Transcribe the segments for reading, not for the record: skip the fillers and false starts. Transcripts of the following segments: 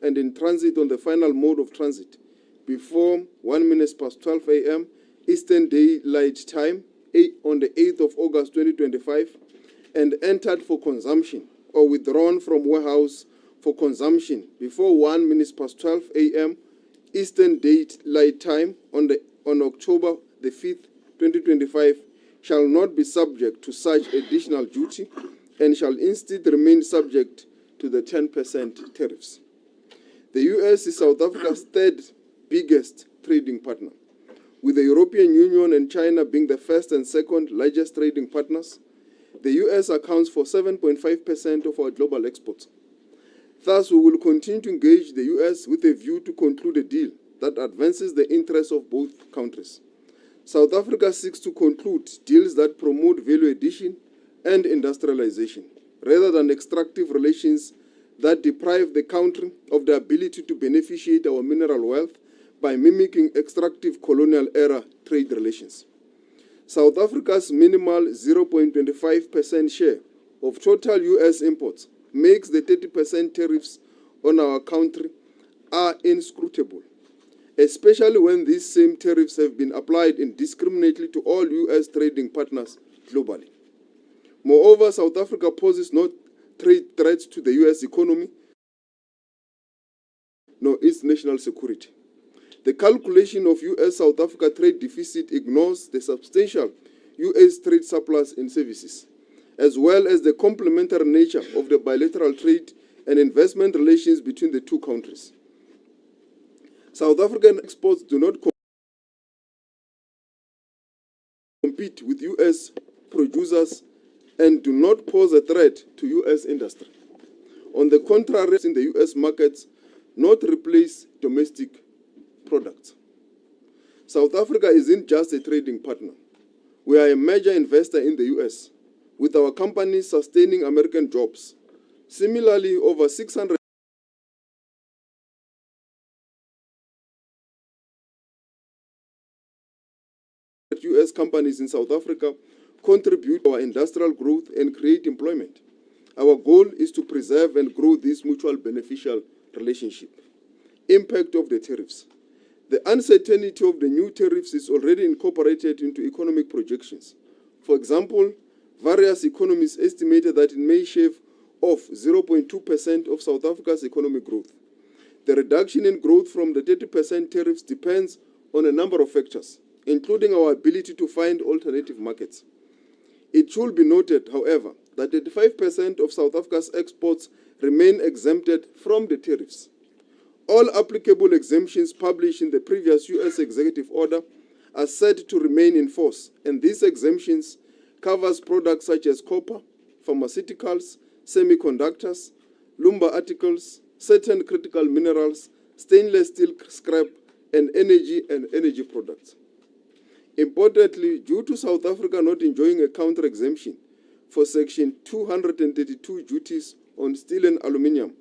and in transit on the final mode of transit before 1 minute past 12 a.m. Eastern Daylight Time on the 8th of August 2025 and entered for consumption or withdrawn from warehouse for consumption before 1 minute past 12 a.m. Eastern Daylight Time on October the 5th, 2025 shall not be subject to such additional duty and shall instead remain subject to the 10% tariffs. The US is South Africa's third biggest trading partner, with the European Union and China being the first and second largest trading partners. The US accounts for 7.5% of our global exports. Thus, we will continue to engage the US with a view to conclude a deal that advances the interests of both countries. South Africa seeks to conclude deals that promote value addition and industrialization, rather than extractive relations that deprive the country of the ability to beneficiate our mineral wealth by mimicking extractive colonial-era trade relations. South Africa's minimal 0.25% share of total US imports makes the 30% tariffs on our country are inscrutable, especially when these same tariffs have been applied indiscriminately to all US trading partners globally. Moreover, South Africa poses no trade threats to the US economy nor its national security. The calculation of US-South Africa trade deficit ignores the substantial US trade surplus in services, as well as the complementary nature of the bilateral trade and investment relations between the two countries. South African exports do not compete with US producers and do not pose a threat to US industry. On the contrary, in the US markets not replace domestic products. South Africa isn't just a trading partner. We are a major investor in the US, with our companies sustaining American jobs. Similarly, over 600 US companies in South Africa contribute to our industrial growth and create employment. Our goal is to preserve and grow this mutual beneficial relationship. Impact of the tariffs. The uncertainty of the new tariffs is already incorporated into economic projections. For example, various economists estimated that it may shave off 0.2% of South Africa's economic growth. The reduction in growth from the 30% tariffs depends on a number of factors, including our ability to find alternative markets. It should be noted, however, that 85% of South Africa's exports remain exempted from the tariffs. All applicable exemptions published in the previous US executive order are said to remain in force, and these exemptions covers products such as copper, pharmaceuticals, semiconductors, lumber articles, certain critical minerals, stainless steel scrap, and energy products. Importantly, due to South Africa not enjoying a counter-exemption for Section 232 duties on steel and aluminium,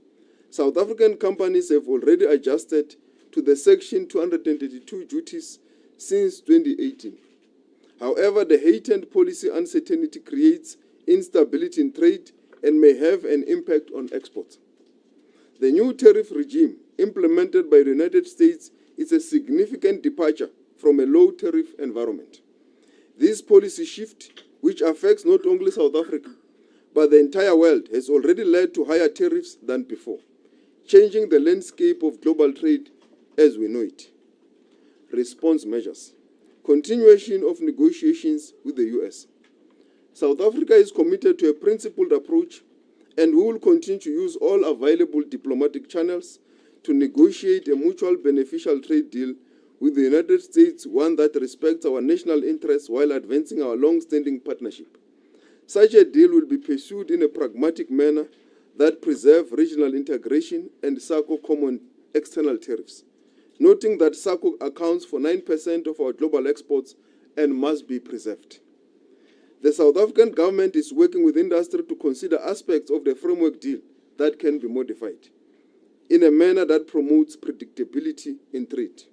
South African companies have already adjusted to the Section 232 duties since 2018. However, the heightened policy uncertainty creates instability in trade and may have an impact on exports. The new tariff regime implemented by the United States is a significant departure from a low-tariff environment. This policy shift, which affects not only South Africa, but the entire world, has already led to higher tariffs than before, changing the landscape of global trade as we know it. Response measures. Continuation of negotiations with the US. South Africa is committed to a principled approach, and we will continue to use all available diplomatic channels to negotiate a mutual beneficial trade deal with the United States, one that respects our national interests while advancing our long-standing partnership. Such a deal will be pursued in a pragmatic manner that preserves regional integration and SACO common external tariffs, noting that SACO accounts for 9% of our global exports and must be preserved. The South African government is working with industry to consider aspects of the framework deal that can be modified in a manner that promotes predictability in trade.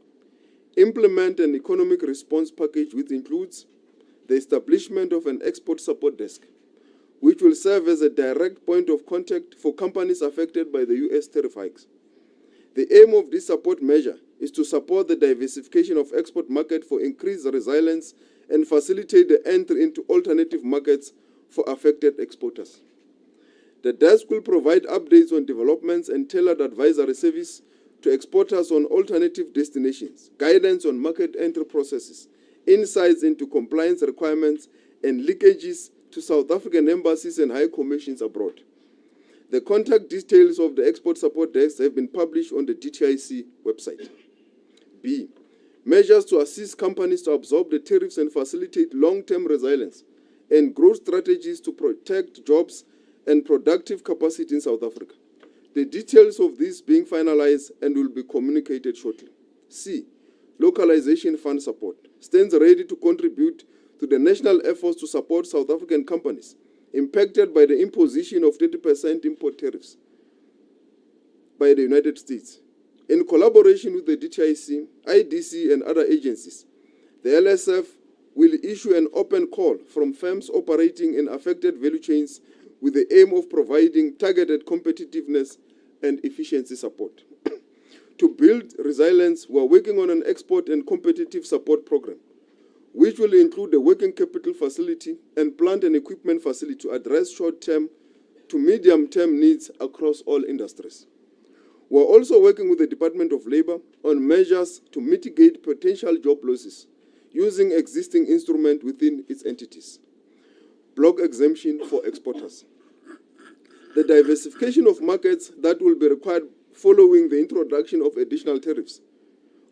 Implement an economic response package which includes the establishment of an export support desk, which will serve as a direct point of contact for companies affected by the US tariff hikes. The aim of this support measure is to support the diversification of export market for increased resilience and facilitate the entry into alternative markets for affected exporters. The desk will provide updates on developments and tailored advisory service to exporters on alternative destinations, guidance on market entry processes, insights into compliance requirements, and leakages to South African embassies and high commissions abroad. The contact details of the Export Support Desk have been published on the DTIC website. B. Measures to assist companies to absorb the tariffs and facilitate long-term resilience and growth strategies to protect jobs and productive capacity in South Africa. The details of this being finalized and will be communicated shortly. C. Localization fund support stands ready to contribute to the national efforts to support South African companies impacted by the imposition of 30% import tariffs by the United States. In collaboration with the DTIC, IDC, and other agencies, the LSF will issue an open call from firms operating in affected value chains with the aim of providing targeted competitiveness and efficiency support. To build resilience, we are working on an export and competitive support program, which will include a working capital facility and plant and equipment facility to address short-term to medium-term needs across all industries. We are also working with the Department of Labor on measures to mitigate potential job losses using existing instruments within its entities. Block exemption for exporters. The diversification of markets that will be required following the introduction of additional tariffs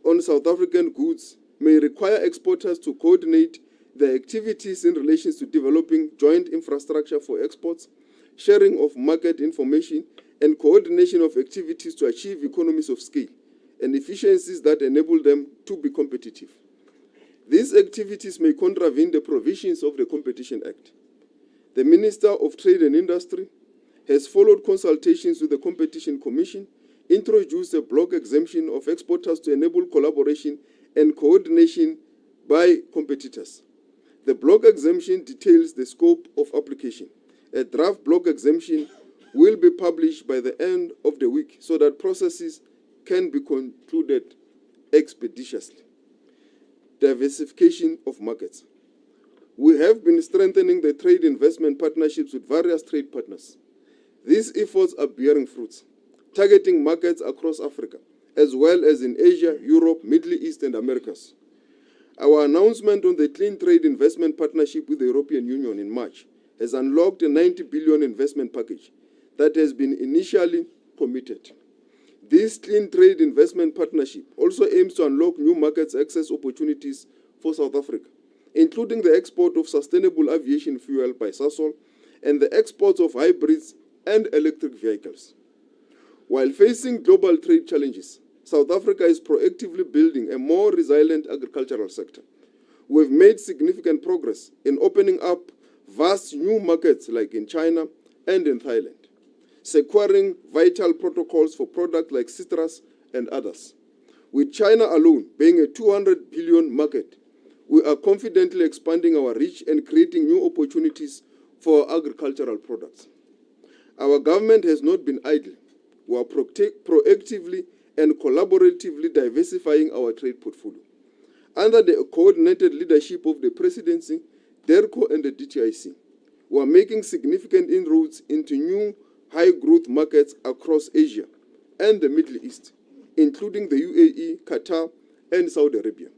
on South African goods may require exporters to coordinate their activities in relation to developing joint infrastructure for exports, sharing of market information, and coordination of activities to achieve economies of scale and efficiencies that enable them to be competitive. These activities may contravene the provisions of the Competition Act. The Minister of Trade and Industry has followed consultations with the Competition Commission, introduced a block exemption of exporters to enable collaboration and coordination by competitors. The block exemption details the scope of application. A draft block exemption will be published by the end of the week so that processes can be concluded expeditiously. Diversification of markets. We have been strengthening the trade investment partnerships with various trade partners. These efforts are bearing fruits, targeting markets across Africa, as well as in Asia, Europe, Middle East, and Americas. Our announcement on the Clean Trade Investment Partnership with the European Union in March has unlocked a 90 billion investment package that has been initially committed. This Clean Trade Investment Partnership also aims to unlock new markets access opportunities for South Africa, including the export of sustainable aviation fuel by Sasol and the exports of hybrids and electric vehicles. While facing global trade challenges, South Africa is proactively building a more resilient agricultural sector. We've made significant progress in opening up vast new markets like in China and in Thailand, securing vital protocols for products like citrus and others. With China alone being a 200 billion market, we are confidently expanding our reach and creating new opportunities for agricultural products. Our government has not been idle. We are proactively and collaboratively diversifying our trade portfolio. Under the coordinated leadership of the Presidency, DERCO, and the DTIC, we are making significant inroads into new high-growth markets across Asia and the Middle East, including the UAE, Qatar, and Saudi Arabia.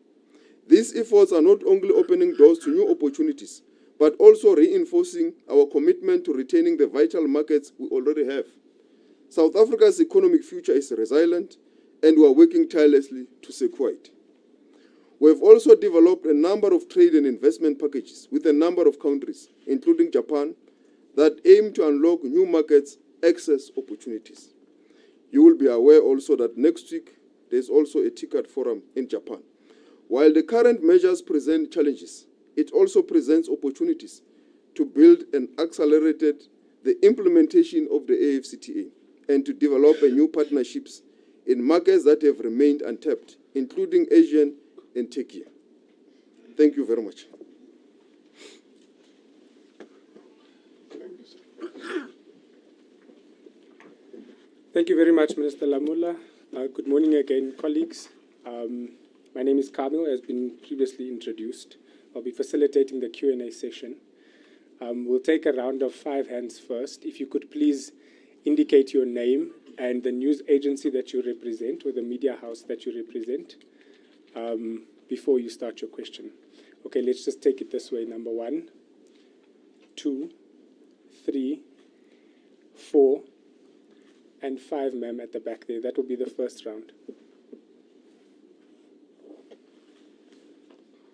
These efforts are not only opening doors to new opportunities, but also reinforcing our commitment to retaining the vital markets we already have. South Africa's economic future is resilient, and we are working tirelessly to secure it. We have also developed a number of trade and investment packages with a number of countries, including Japan, that aim to unlock new markets access opportunities. You will be aware also that next week there is also a TICAD forum in Japan. While the current measures present challenges, it also presents opportunities to build and accelerate the implementation of the AfCFTA and to develop new partnerships in markets that have remained untapped, including Asian and Turkey. Thank you very much. Thank you very much, Minister Lamula. Good morning again, colleagues. My name is Kamil, as been previously introduced. I'll be facilitating the Q&A session. We'll take a round of 5 hands first. If you could please indicate your name and the news agency that you represent or the media house that you represent before you start your question. Okay, let's just take it this way. Number 1, 2, 3, 4, and 5, ma'am, at the back there. That will be the first round.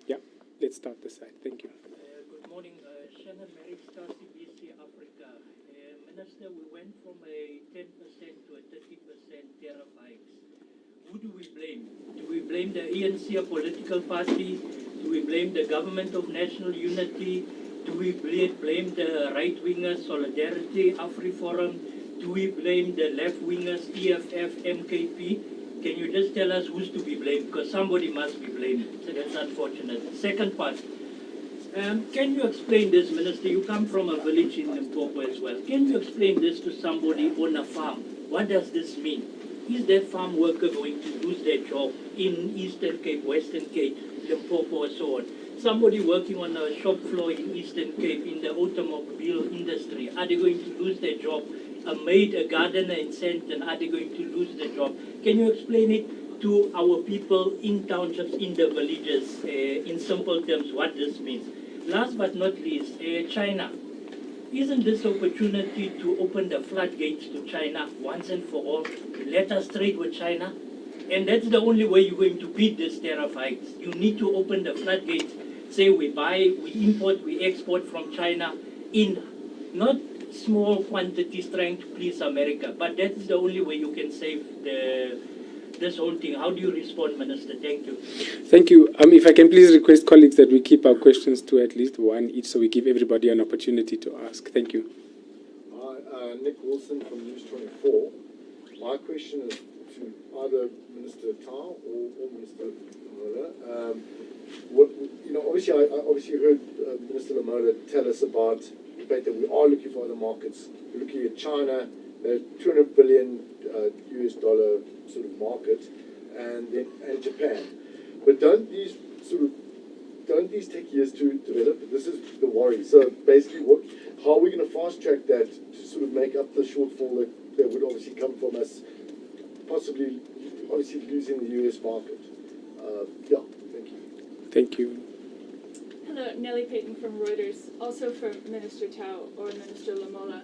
Yeah, let's start this side. Thank you. Good morning, Shannon Merrick, Star CBC Africa. Minister, we went from a 10% to a 30% tariff hikes. Who do we blame? Do we blame the ANC, a political party? Do we blame the Government of National Unity? Do we blame the right-wingers, Solidarity, AfriForum? Do we blame the left-wingers, EFF, MKP? Can you just tell us who's to be blamed? Because somebody must be blamed. So that's unfortunate. Second part. Can you explain this, Minister? You come from a village in Limpopo as well. Can you explain this to somebody on a farm? What does this mean? Is that farm worker going to lose their job in Eastern Cape, Western Cape, Limpopo, and so on? Somebody working on a shop floor in Eastern Cape in the automobile industry, are they going to lose their job? A maid, a gardener in Sandton, are they going to lose their job? Can you explain it to our people in townships, in the villages, in simple terms, what this means? Last but not least, China. Isn't this opportunity to open the floodgates to China once and for all? Let us trade with China. And that's the only way you're going to beat this tariff hikes. You need to open the floodgates. Say we buy, we import, we export from China in not small quantities trying to please America. But that's the only way you can save this whole thing. How do you respond, Minister? Thank you. Thank you. If I can please request colleagues that we keep our questions to at least 1 each so we give everybody an opportunity to ask. Thank you. Hi, Nick Wilson from News 24. My question is to either Minister Tau or Minister Lamola. Obviously heard Minister Lamola tell us about the fact that we are looking for other markets. We're looking at China, a $200 billion US dollar sort of market, and Japan. But don't these take years to develop? This is the worry. So basically, how are we going to fast track that to sort of make up the shortfall that would obviously come from us possibly losing the US market? Thank you. Thank you. Hello, Nellie Payton from Reuters, also for Minister Tau or Minister Lamola.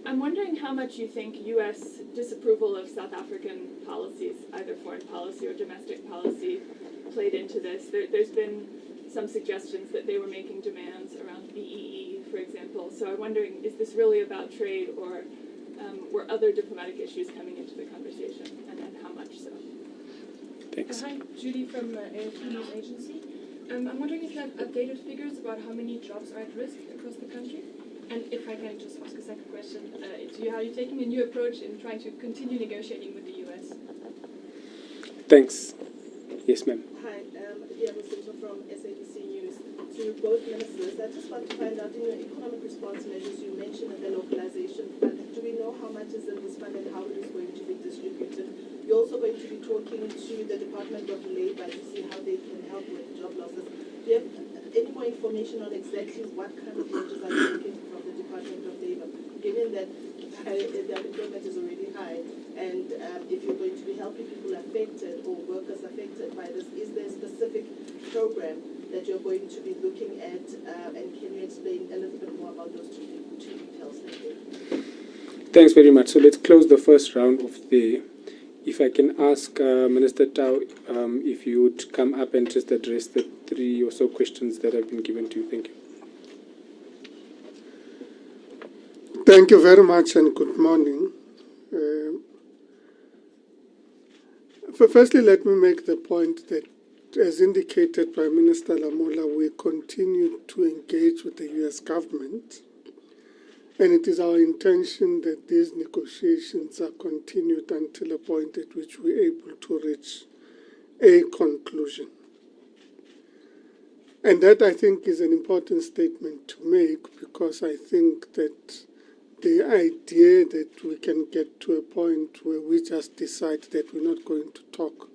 I'm wondering how much you think U.S. disapproval of South African policies, either foreign policy or domestic policy, played into this. There's been some suggestions that they were making demands around BEE, for example. So I'm wondering, is this really about trade, or were other diplomatic issues coming into the conversation, and how much so? Thanks. Hi, Judy from AFP News Agency. I'm wondering if you have updated figures about how many jobs are at risk across the country? And if I can just ask a second question, how are you taking a new approach in trying to continue negotiating with the US? Thanks. Yes, ma'am. Hi, Diego Silva from SABC News. To both ministers, I just want to find out, in your economic response measures, you mentioned the localization fund. Do we know how much is in this fund and how it is going to be distributed? You're also going to be talking to the Department of Labor to see how they can help with job losses. Do you have any more information on exactly what kind of measures are you taking from the Department of Labor, given that the unemployment is already high, and if you're going to be helping people affected or workers affected by this, is there a specific program that you're going to be looking at, and can you explain a little bit more about those two details? Thank you. Thanks very much. So let's close the first round of the... If I can ask Minister Tau if you would come up and just address the 3 or so questions that have been given to you. Thank you. Thank you very much and good morning. Firstly, let me make the point that, as indicated by Minister Lamola, we continue to engage with the US government, and it is our intention that these negotiations are continued until a point at which we're able to reach a conclusion. And that, I think, is an important statement to make, because I think that the idea that we can get to a point where we just decide that we're not going to talk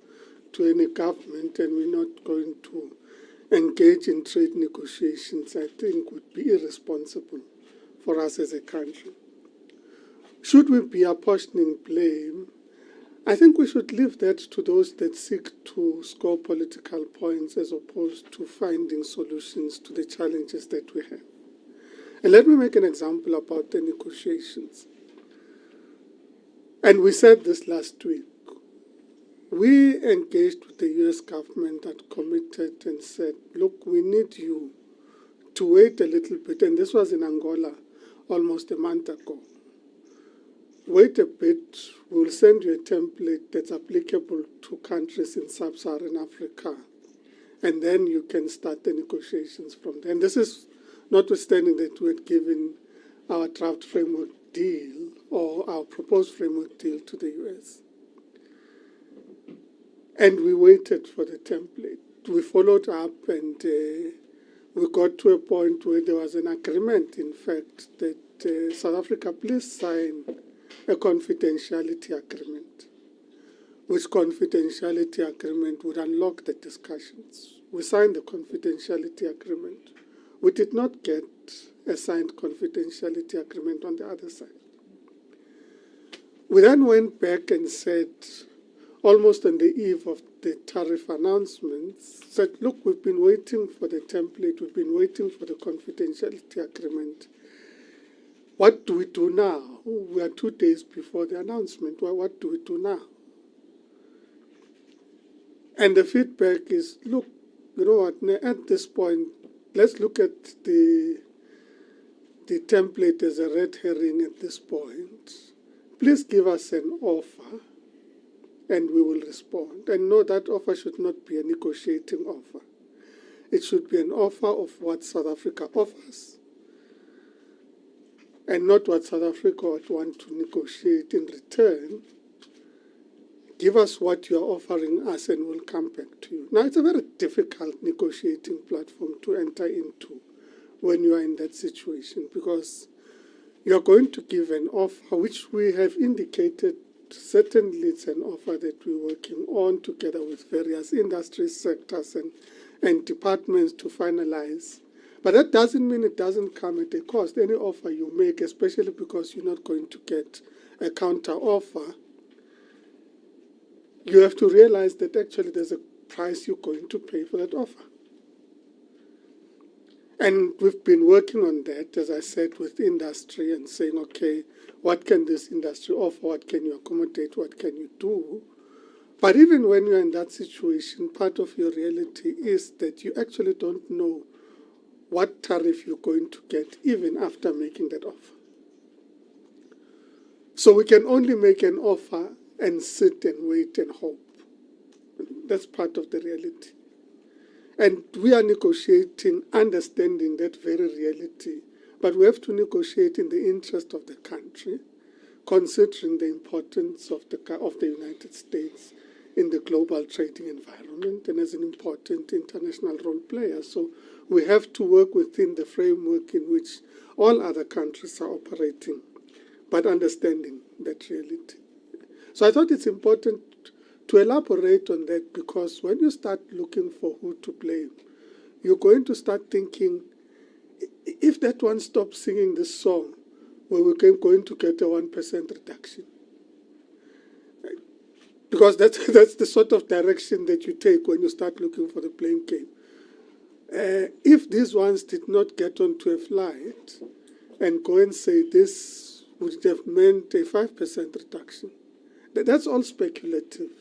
to any government and we're not going to engage in trade negotiations, I think would be irresponsible for us as a country. Should we be apportioning blame? I think we should leave that to those that seek to score political points as opposed to finding solutions to the challenges that we have. And let me make an example about the negotiations. And we said this last week. We engaged with the US government that committed and said, look, we need you to wait a little bit. And this was in Angola almost a month ago. Wait a bit, we'll send you a template that's applicable to countries in sub-Saharan Africa. And then you can start the negotiations from there. And this is notwithstanding that we had given our draft framework deal or our proposed framework deal to the US. And we waited for the template. We followed up and we got to a point where there was an agreement, in fact, that South Africa please sign a confidentiality agreement, which confidentiality agreement would unlock the discussions. We signed the confidentiality agreement. We did not get a signed confidentiality agreement on the other side. We then went back and said, almost on the eve of the tariff announcements, said, look, we've been waiting for the template, we've been waiting for the confidentiality agreement. What do we do now? We are 2 days before the announcement. Well, what do we do now? And the feedback is, look, you know what, at this point, let's look at the template as a red herring at this point. Please give us an offer and we will respond. And no, that offer should not be a negotiating offer. It should be an offer of what South Africa offers, and not what South Africa would want to negotiate in return. Give us what you are offering us and we'll come back to you. Now, it's a very difficult negotiating platform to enter into when you are in that situation, because you are going to give an offer which we have indicated. Certainly it's an offer that we're working on together with various industry sectors and departments to finalize. But that doesn't mean it doesn't come at a cost. Any offer you make, especially because you're not going to get a counter offer, you have to realize that actually there's a price you're going to pay for that offer. And we've been working on that, as I said, with industry and saying, okay, what can this industry offer? What can you accommodate? What can you do? But even when you're in that situation, part of your reality is that you actually don't know what tariff you're going to get even after making that offer. So we can only make an offer and sit and wait and hope. That's part of the reality. And we are negotiating, understanding that very reality. But we have to negotiate in the interest of the country, considering the importance of the United States in the global trading environment and as an important international role player. So we have to work within the framework in which all other countries are operating, but understanding that reality. So I thought it's important to elaborate on that, because when you start looking for who to blame, you're going to start thinking, if that one stops singing this song, well, we're going to get a 1% reduction. Because that's the sort of direction that you take when you start looking for the blame game. If these ones did not get onto a flight and go and say this would have meant a 5% reduction, that's all speculative.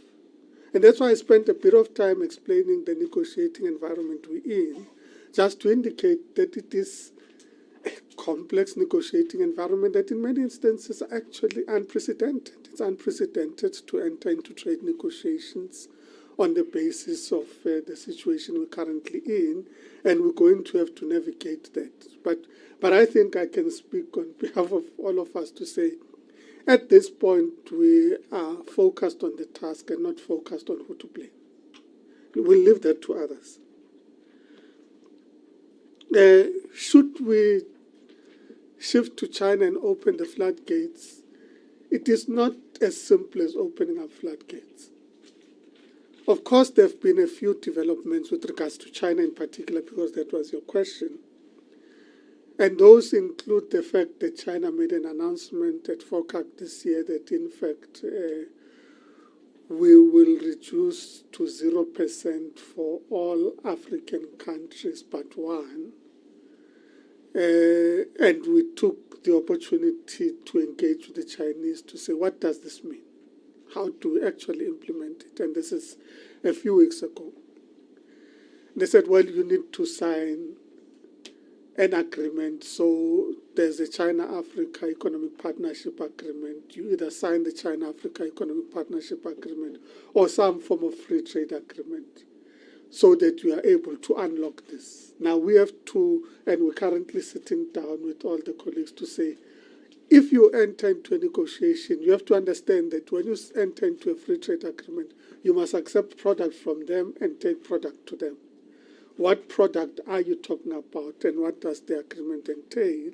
And that's why I spent a bit of time explaining the negotiating environment we're in, just to indicate that it is a complex negotiating environment that in many instances are actually unprecedented. It's unprecedented to enter into trade negotiations on the basis of the situation we're currently in, and we're going to have to navigate that. But I think I can speak on behalf of all of us to say, at this point, we are focused on the task and not focused on who to blame. We'll leave that to others. Should we shift to China and open the floodgates, it is not as simple as opening up floodgates. Of course, there have been a few developments with regards to China in particular, because that was your question. And those include the fact that China made an announcement at FOCAC this year that, in fact, we will reduce to 0% for all African countries but one. And we took the opportunity to engage with the Chinese to say, what does this mean? How do we actually implement it? And this is a few weeks ago. They said, well, you need to sign an agreement. So there's a China-Africa Economic Partnership Agreement. You either sign the China-Africa Economic Partnership Agreement or some form of free trade agreement so that you are able to unlock this. Now we have to, and we're currently sitting down with all the colleagues to say, if you enter into a negotiation, you have to understand that when you enter into a free trade agreement, you must accept product from them and take product to them. What product are you talking about, and what does the agreement entail?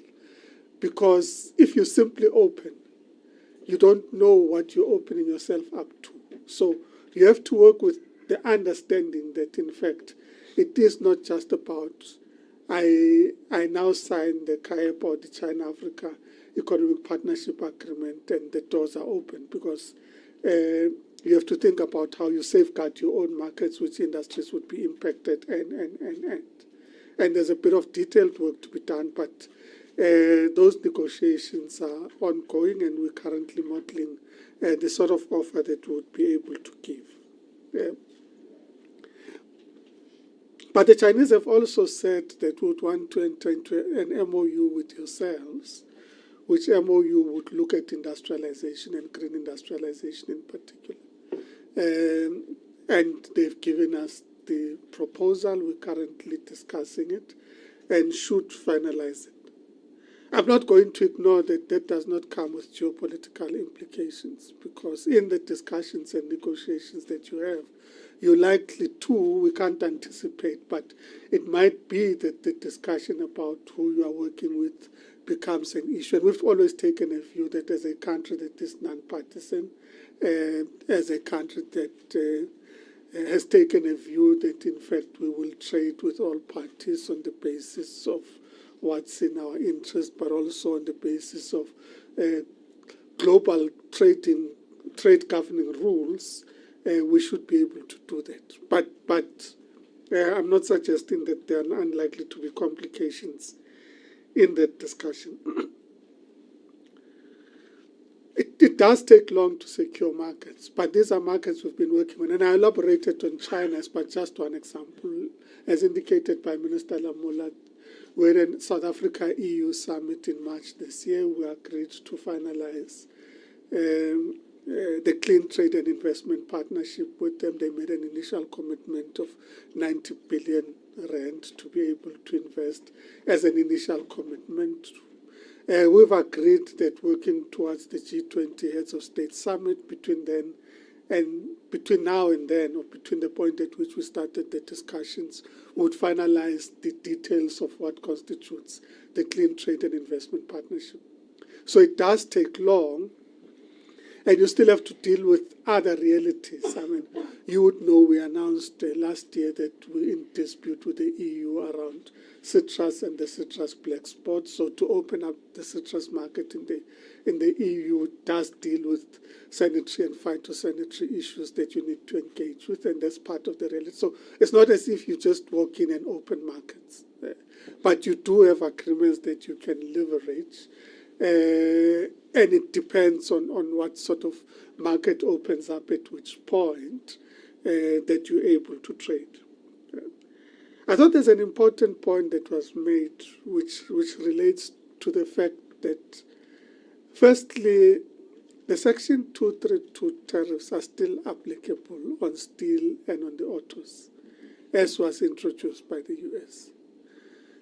Because if you simply open, you don't know what you're opening yourself up to. So you have to work with the understanding that, in fact, it is not just about, I now signed the CAEP or the China-Africa Economic Partnership Agreement and the doors are open, because you have to think about how you safeguard your own markets, which industries would be impacted, and there's a bit of detailed work to be done, but those negotiations are ongoing, and we're currently modeling the sort of offer that we would be able to give. But the Chinese have also said that we would want to enter into an MOU with yourselves, which MOU would look at industrialization and green industrialization in particular. And they've given us the proposal. We're currently discussing it and should finalize it. I'm not going to ignore that that does not come with geopolitical implications, because in the discussions and negotiations that you have, you're likely to, we can't anticipate, but it might be that the discussion about who you are working with becomes an issue. And we've always taken a view that as a country that is non-partisan, as a country that has taken a view that, in fact, we will trade with all parties on the basis of what's in our interest, but also on the basis of global trade governing rules, we should be able to do that. But I'm not suggesting that there are unlikely to be complications in that discussion. It does take long to secure markets, but these are markets we've been working on. And I elaborated on China as but just one example. As indicated by Minister Lamola, we're in South Africa EU summit in March this year. We agreed to finalize the Clean Trade and Investment Partnership with them. They made an initial commitment of 90 billion rand to be able to invest as an initial commitment. We've agreed that working towards the G20 Heads of State Summit between now and then, or between the point at which we started the discussions, would finalize the details of what constitutes the Clean Trade and Investment Partnership. So it does take long, and you still have to deal with other realities. I mean, you would know we announced last year that we're in dispute with the EU around citrus and the citrus black spot. So to open up the citrus market in the EU does deal with sanitary and phytosanitary issues that you need to engage with, and that's part of the reality. So it's not as if you just walk in and open markets, but you do have agreements that you can leverage. And it depends on what sort of market opens up at which point that you're able to trade. I thought there's an important point that was made which relates to the fact that, firstly, the Section 232 tariffs are still applicable on steel and on the autos, as was introduced by the US.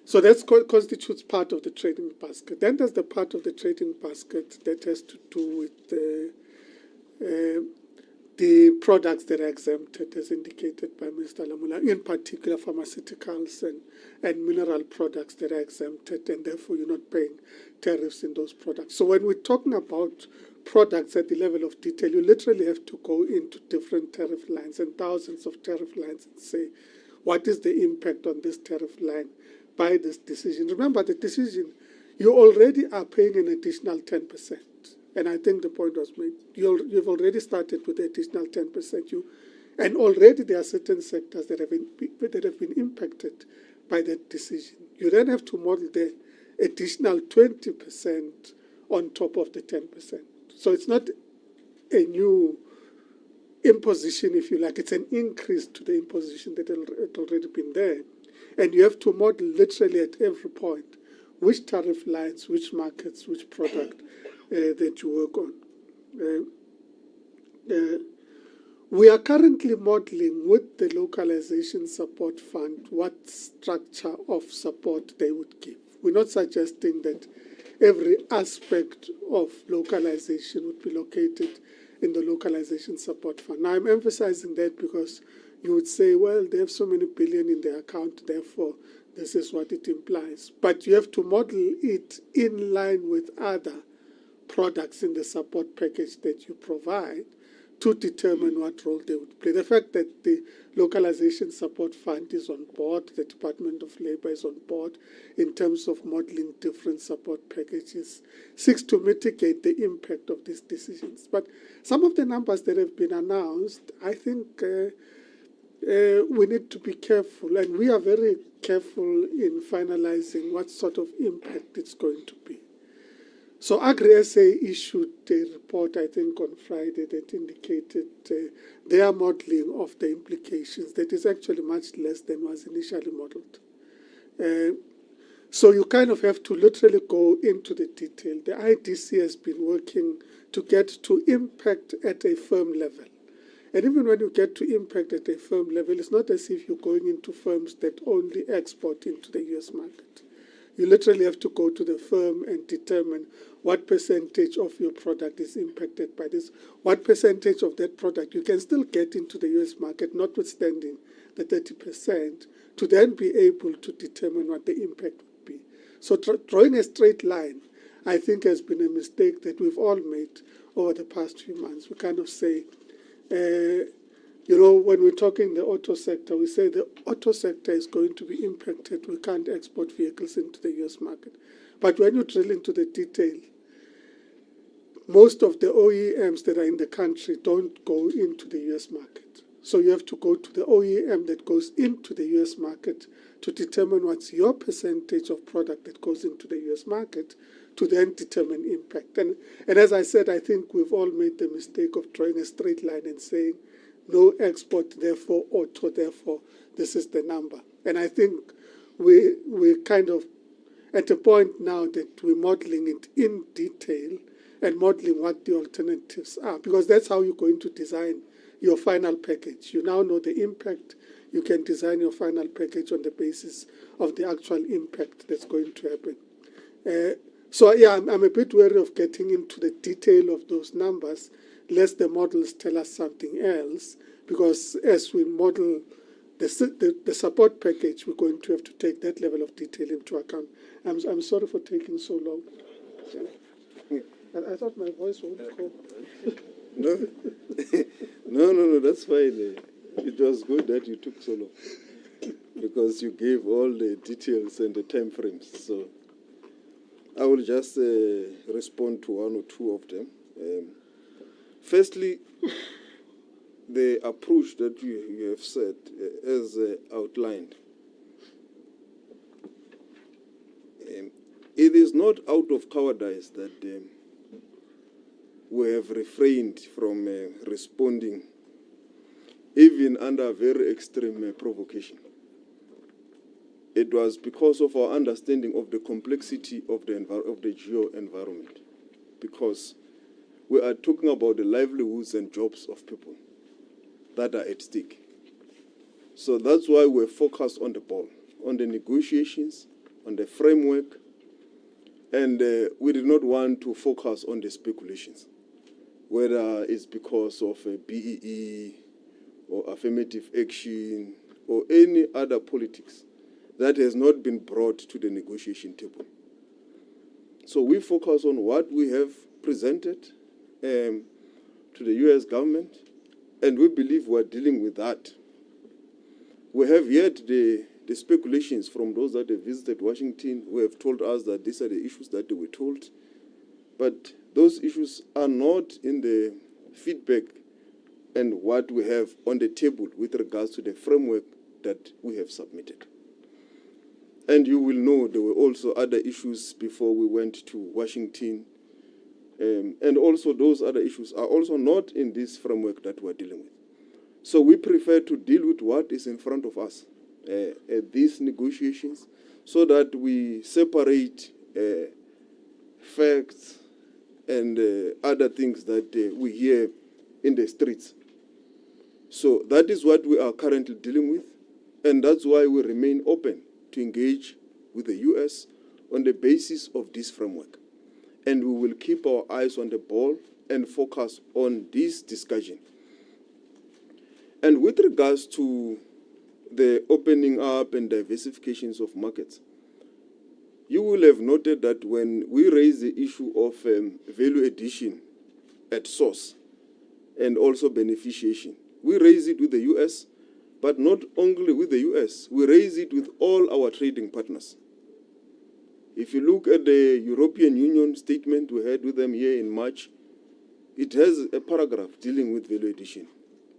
So that constitutes part of the trading basket. Then there's the part of the trading basket that has to do with the products that are exempted, as indicated by Mr. Lamola, in particular pharmaceuticals and mineral products that are exempted, and therefore you're not paying tariffs in those products. So when we're talking about products at the level of detail, you literally have to go into different tariff lines and thousands of tariff lines and say, what is the impact on this tariff line by this decision? Remember, the decision, you already are paying an additional 10%. And I think the point was made. You've already started with the additional 10%. And already there are certain sectors that have been impacted by that decision. You then have to model the additional 20% on top of the 10%. So it's not a new imposition, if you like. It's an increase to the imposition that had already been there. And you have to model literally at every point which tariff lines, which markets, which product that you work on. We are currently modeling with the localization support fund what structure of support they would give. We're not suggesting that every aspect of localization would be located in the localization support fund. Now, I'm emphasizing that because you would say, well, they have so many billion in their account, therefore this is what it implies. But you have to model it in line with other products in the support package that you provide to determine what role they would play. The fact that the localization support fund is on board, the Department of Labor is on board in terms of modeling different support packages, seeks to mitigate the impact of these decisions. But some of the numbers that have been announced, I think we need to be careful, and we are very careful in finalizing what sort of impact it's going to be. So Agri-SA issued a report, I think, on Friday that indicated their modelling of the implications that is actually much less than was initially modelled. So you kind of have to literally go into the detail. The IDC has been working to get to impact at a firm level. And even when you get to impact at a firm level, it's not as if you're going into firms that only export into the US market. You literally have to go to the firm and determine what percentage of your product is impacted by this, what percentage of that product you can still get into the US market, notwithstanding the 30%, to then be able to determine what the impact would be. So drawing a straight line, I think, has been a mistake that we've all made over the past few months. We kind of say, when we're talking the auto sector, we say the auto sector is going to be impacted. We can't export vehicles into the US market. But when you drill into the detail, most of the OEMs that are in the country don't go into the US market. So you have to go to the OEM that goes into the US market to determine what's your percentage of product that goes into the US market to then determine impact. And as I said, I think we've all made the mistake of drawing a straight line and saying, no export, therefore auto, therefore this is the number. And I think we're kind of at a point now that we're modeling it in detail and modeling what the alternatives are, because that's how you're going to design your final package. You now know the impact. You can design your final package on the basis of the actual impact that's going to happen. So yeah, I'm a bit wary of getting into the detail of those numbers, lest the models tell us something else, because as we model the support package, we're going to have to take that level of detail into account. I'm sorry for taking so long. I thought my voice would go. No, that's fine. It was good that you took so long, because you gave all the details and the time frames. So I will just respond to one or two of them. Firstly, the approach that you have said, as outlined, it is not out of cowardice that we have refrained from responding, even under very extreme provocation. It was because of our understanding of the complexity of the geo-environment, because we are talking about the livelihoods and jobs of people that are at stake. So that's why we're focused on the ball, on the negotiations, on the framework, and we did not want to focus on the speculations. whether it's because of a BEE or affirmative action or any other politics that has not been brought to the negotiation table. So we focus on what we have presented to the US government, and we believe we're dealing with that. We have heard the speculations from those that have visited Washington who have told us that these are the issues that they were told. But those issues are not in the feedback and what we have on the table with regards to the framework that we have submitted. And you will know there were also other issues before we went to Washington. And also those other issues are also not in this framework that we're dealing with. So we prefer to deal with what is in front of us at these negotiations so that we separate facts and other things that we hear in the streets. So that is what we are currently dealing with, and that's why we remain open to engage with the US on the basis of this framework. And we will keep our eyes on the ball and focus on this discussion. And with regards to the opening up and diversifications of markets, you will have noted that when we raise the issue of value addition at source and also beneficiation, we raise it with the US, but not only with the US, we raise it with all our trading partners. If you look at the European Union statement we had with them here in March, it has a paragraph dealing with value addition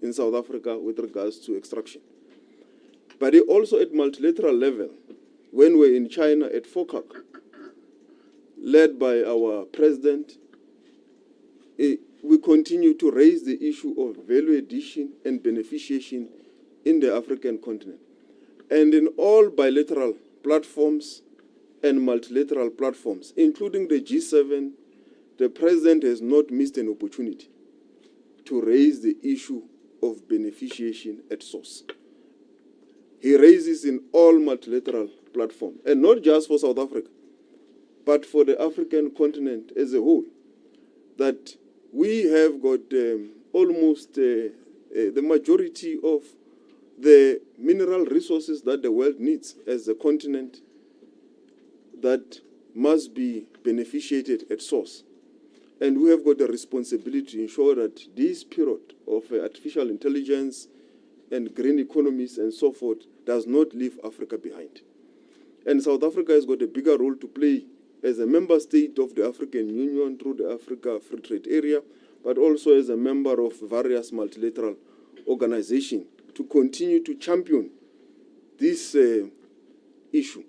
in South Africa with regards to extraction. But also at multilateral level, when we're in China at FOCAC, led by our president, we continue to raise the issue of value addition and beneficiation in the African continent. And in all bilateral platforms and multilateral platforms, including the G7, the president has not missed an opportunity to raise the issue of beneficiation at source. He raises in all multilateral platforms, and not just for South Africa, but for the African continent as a whole, that we have got almost the majority of the mineral resources that the world needs as a continent that must be beneficiated at source. And we have got the responsibility to ensure that this period of artificial intelligence and green economies and so forth does not leave Africa behind. And South Africa has got a bigger role to play as a member state of the African Union through the Africa Free Trade Area, but also as a member of various multilateral organizations to continue to champion this issue.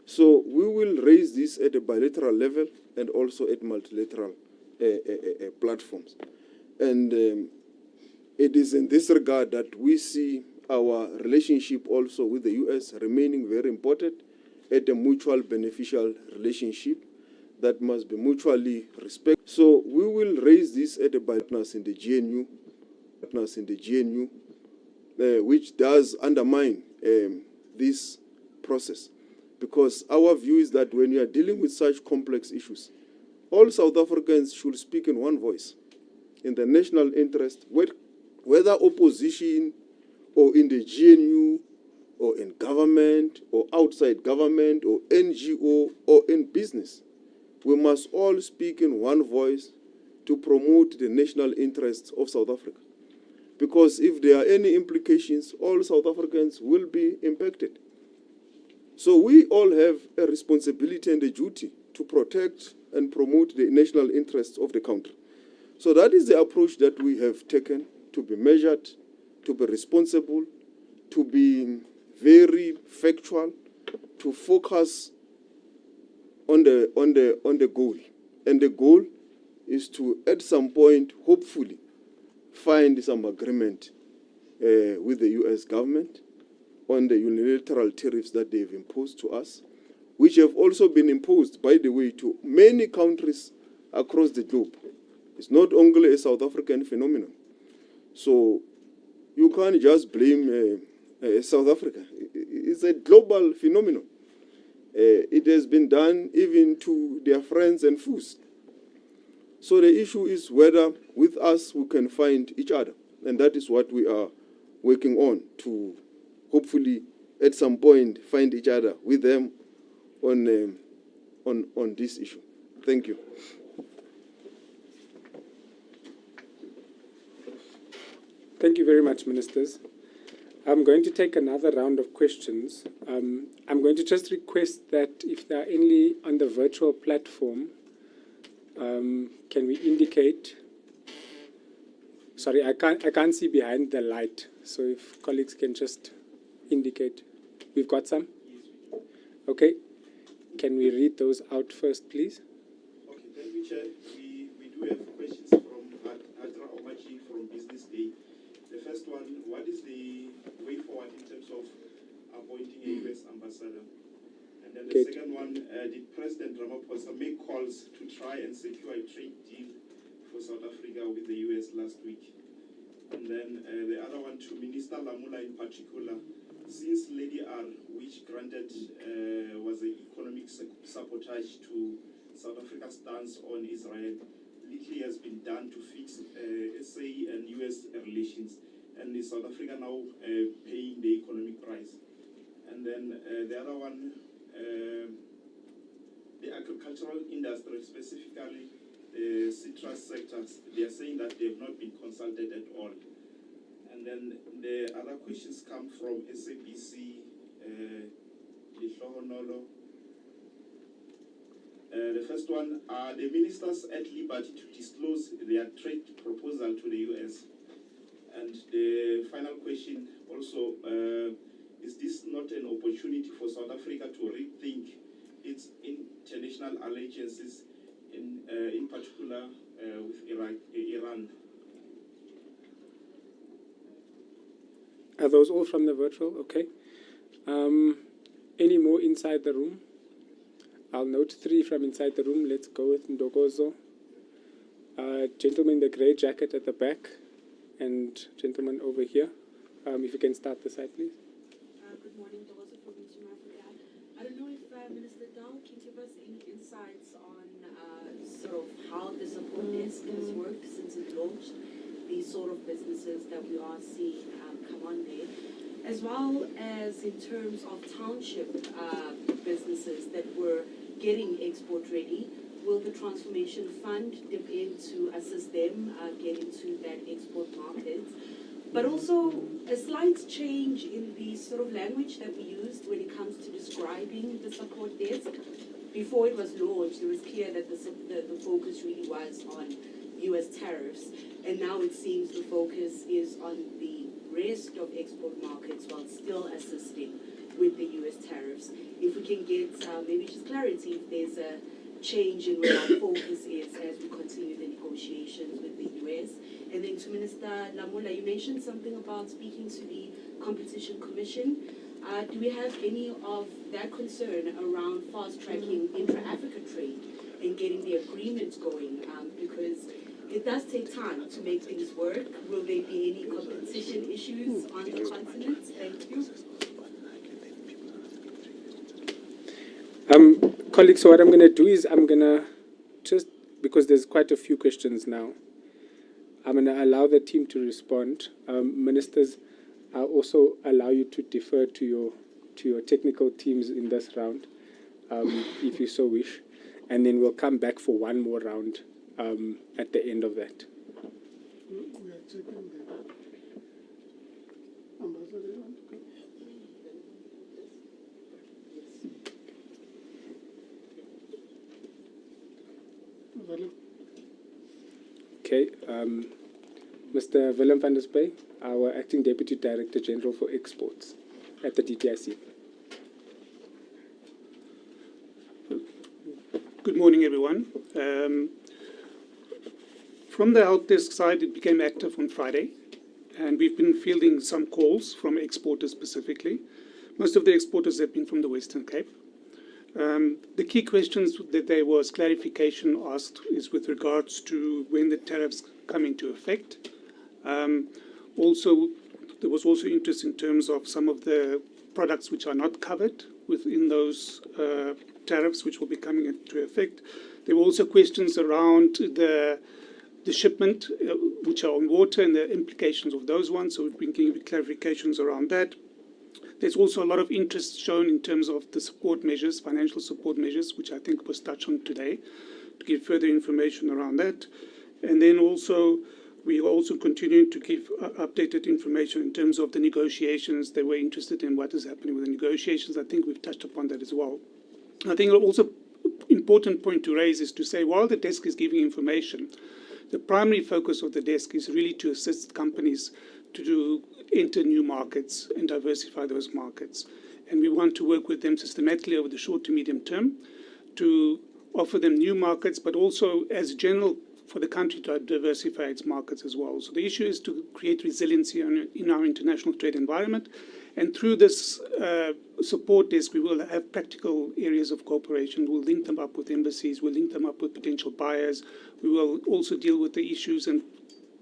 So we will raise this at a bilateral level and also at multilateral platforms. And it is in this regard that we see our relationship also with the US remaining very important at a mutual beneficial relationship that must be mutually respected. So we will raise this at the partners in the GNU, which does undermine this process. Because our view is that when you are dealing with such complex issues, all South Africans should speak in one voice, in the national interest, whether opposition or in the GNU or in government or outside government or NGO or in business. We must all speak in one voice to promote the national interests of South Africa. Because if there are any implications, all South Africans will be impacted. So we all have a responsibility and a duty to protect and promote the national interests of the country. So that is the approach that we have taken, to be measured, to be responsible, to be very factual, to focus on the goal. And the goal is to, at some point, hopefully, find some agreement with the US government on the unilateral tariffs that they've imposed to us, which have also been imposed, by the way, to many countries across the globe. It's not only a South African phenomenon. So you can't just blame South Africa. It's a global phenomenon. It has been done even to their friends and foes. So the issue is whether with us we can find each other. And that is what we are working on, to hopefully at some point find each other with them on this issue. Thank you. Thank you very much, Ministers. I'm going to take another round of questions. I'm going to just request that if there are any on the virtual platform, can we indicate? Sorry, I can't see behind the light. So if colleagues can just indicate. We've got some? Okay. Can we read those out first, please? Okay, thank you, Chair. We do have questions from Adra Omachi from Business Day. The first one, what is the way forward in terms of appointing a U.S. ambassador? And then the second one, did President Ramaphosa make calls to try and secure a trade deal for South Africa with the U.S. last week? And then the other one to Minister Lamula in particular, since Lady R, which granted was an economic sabotage to South Africa's stance on Israel, little has been done to fix SA and US relations, and is South Africa now paying the economic price? And then the other one, the agricultural industry, specifically the citrus sectors, they are saying that they have not been consulted at all. And then the other questions come from SABC, Lihlohonolo. The first one, are the ministers at liberty to disclose their trade proposal to the US? And the final question also, is this not an opportunity for South Africa to rethink its international allegiances, in particular with Iran? Are those all from the virtual? Okay. Any more inside the room? I'll note 3 from inside the room. Let's go with Ndogozo. Gentleman in the grey jacket at the back, and gentleman over here. If you can start the side, please. Good morning, Ndogozo from Ministerial. I don't know if Minister Dow can give us any insights on sort of how the support desk has worked since it launched, these sort of businesses that we are seeing come on there, as well as in terms of township businesses that were getting export ready. Will the Transformation Fund dip in to assist them get into that export market? But also a slight change in the sort of language that we used when it comes to describing the support desk. Before it was launched, it was clear that the focus really was on US tariffs, and now it seems the focus is on the rest of export markets while still assisting with the US tariffs. If we can get maybe just clarity if there's a change in where our focus is as we continue the negotiations with the US. And then to Minister Lamula, you mentioned something about speaking to the Competition Commission. Do we have any of that concern around fast-tracking intra-Africa trade and getting the agreements going? Because it does take time to make things work. Will there be any competition issues on the continent? Thank you. Colleagues, so what I'm going to do is I'm going to just, because there's quite a few questions now, I'm going to allow the team to respond. Ministers, I'll also allow you to defer to your technical teams in this round, if you so wish. And then we'll come back for one more round at the end of that. We are checking the ambassador. Okay, Mr. Willem van der Spey, our Acting Deputy Director General for Exports at the DTIC. Good morning, everyone. From the help desk side, it became active on Friday, and we've been fielding some calls from exporters specifically. Most of the exporters have been from the Western Cape. The key questions that there was clarification asked is with regards to when the tariffs come into effect. Also, there was also interest in terms of some of the products which are not covered within those tariffs which will be coming into effect, There were also questions around the shipment, which are on water, and the implications of those ones. So we've been giving clarifications around that. There's also a lot of interest shown in terms of the support measures, financial support measures, which I think was touched on today, to give further information around that. And then also, we are also continuing to give updated information in terms of the negotiations. They were interested in what is happening with the negotiations. I think we've touched upon that as well. I think also important point to raise is to say, while the desk is giving information, the primary focus of the desk is really to assist companies to enter new markets and diversify those markets. And we want to work with them systematically over the short to medium term to offer them new markets, but also as general for the country to diversify its markets as well. So the issue is to create resiliency in our international trade environment. And through this support desk, we will have practical areas of cooperation. We'll link them up with embassies. We'll link them up with potential buyers. We will also deal with the issues and